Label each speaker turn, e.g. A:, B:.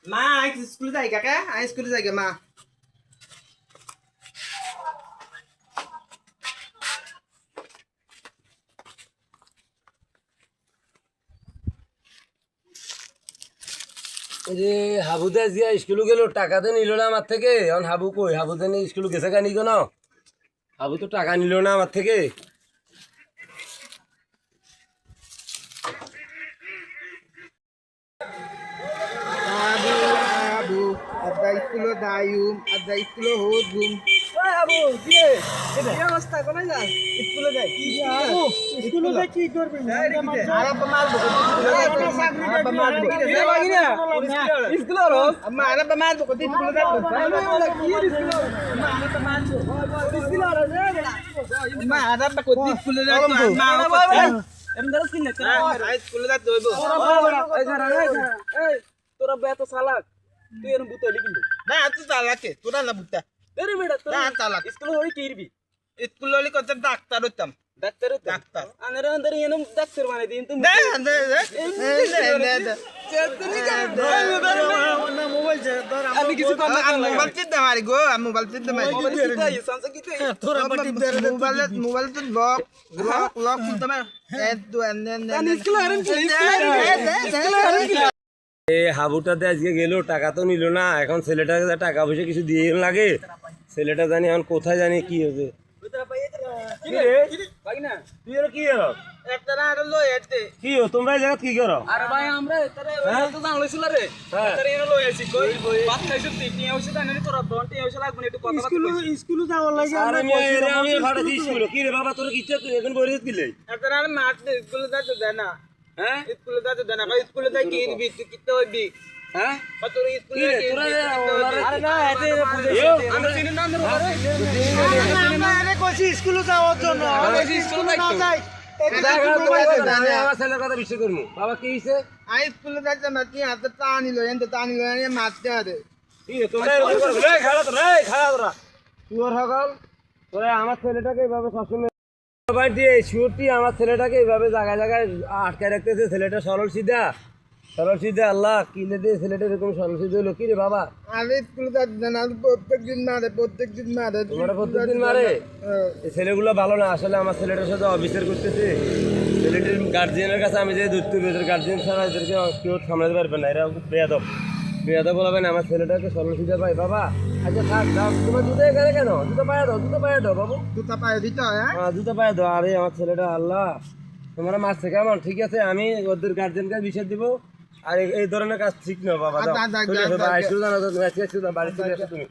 A: মা আজ স্কুলে যাই কাকা আজ স্কুলে যাই মা
B: যে হাবুতে আজকে স্কুলে গেল টাকাতে নিল না আমার থেকে এখন হাবু কই হাবুতে নিয়ে স্কুলে গেছে কানি কেন হাবু তো টাকা নিল না আমার থেকে
A: আবু আদা স্কুলে যাইম আদা স্কুলে হোদুম
C: আবু দিয়ে এই অবস্থা কোথায় যাস
A: স্কুলে যাই কি
C: আবু স্কুলে যাই কি করবি
A: আরাপ মারবো আরাপ মারবো
C: এ বাগিনা স্কুলে হলো
A: আম্মা আরাপ মারবো কত স্কুলে যাবো আম্মা আরাপ কত স্কুলে যাবো মা
C: এমদার স্কিন না
A: আজ স্কুলে যাতে হইব
C: এই তোরা বে এত চালাক তুই এরম বুতে লিখিলি
A: না তুই চালাকে তোরা না বুঝতা
C: এরে বেটা
A: না
C: তোরা
A: চালাক
C: স্কুলে হই কি ইরবি
A: স্কুলে হলে কত ডাক্তার হইতাম
C: ডাক্তার
A: ডাক্তার
C: আনারে আন্দারে এরম ডাক্তার বানাই দিন তুমি আমি কিছু কম না
A: মোবাইল চিন্তা মারি গো মোবাইল চিন্তা মারি মোবাইল তো লক লক লক চিন্তা মারি
B: এ হাবুটাতে আজকে গেল টাকা তো নিল না এখন ছেলেটাকে টাকা পয়সা কিছু দিয়ে লাগে ছেলেটা জানি এখন কোথায় জানি কি হয়েছে কি হো তোমরা এই জায়গা কি করো
C: আরে ভাই আমরা তারে তো জানলে ছিল রে তারে এনে লই আইছি কই বাত খাইছ টিটি হইছে জানেন তোরা দন্টি হইছে লাগবে একটু কথা স্কুলে যাওয়ার লাগে
B: আরে আমি ভাড়া দিই স্কুলে কি রে বাবা তোর কি ইচ্ছা তুই এখন বইরে দিলে
A: একটা মাঠ স্কুলে যাতে দেয় না
B: হ্যাঁ
A: স্কুলে যাতে দেয় না স্কুলে যাই কি দিবি তুই কিতে হইবি
B: হ্যাঁ
A: তোর স্কুলে
C: আরে না এতে
B: আমরা
C: চিনি না আমরা আরে কইছি স্কুলে যাওয়ার জন্য স্কুলে না যাই
B: আমার ছেলের কথা বিশ্বাস করবো বাবা কি হয়েছে
A: আই স্কুলে যাইতে না তুই হাতে টানি লই এনতে টানি লই এনে মারতে হবে
B: কি তোমরা খেলা তো রে খেলা তোরা শুয়োর সকল তোরা আমার ছেলেটাকে এইভাবে সবসময় দিয়ে শুয়োরটি আমার ছেলেটাকে এইভাবে জায়গায় জায়গায় আটকায় রাখতেছে ছেলেটা সরল সিধা আল্লাহ কিনে দিয়ে ছেলেটা এরকম সরল সিধা হলো কি রে বাবা
A: আমি স্কুলে যাইতে না প্রত্যেকদিন মারে
B: তোমরা প্রত্যেকদিন মারে এই ছেলেগুলো ভালো না আসলে আমার ছেলেটার সাথে অবিচার করতেছে ছেলেটির গার্জিয়ানের কাছে আমি যে ধরতে হবে এদের গার্জিয়ান ছাড়া এদেরকে কেউ সামলাতে পারবে না এরা বেয়াদব বলাবেন আমার ছেলেটাকে সরল সিধা পাই বাবা আচ্ছা থাক দাও তোমার জুতো এখানে কেন জুতো পায়ে দাও বাবু
A: জুতা পায়ে দিতে হয়
B: হ্যাঁ জুতো পায়ে দাও আরে আমার ছেলেটা আল্লাহ তোমরা মারছে কেমন ঠিক আছে আমি ওদের গার্জিয়ানকে বিচার দিব আর এই ধরনের কাজ ঠিক না বাবা দাও বাড়ি চলে আসো তুমি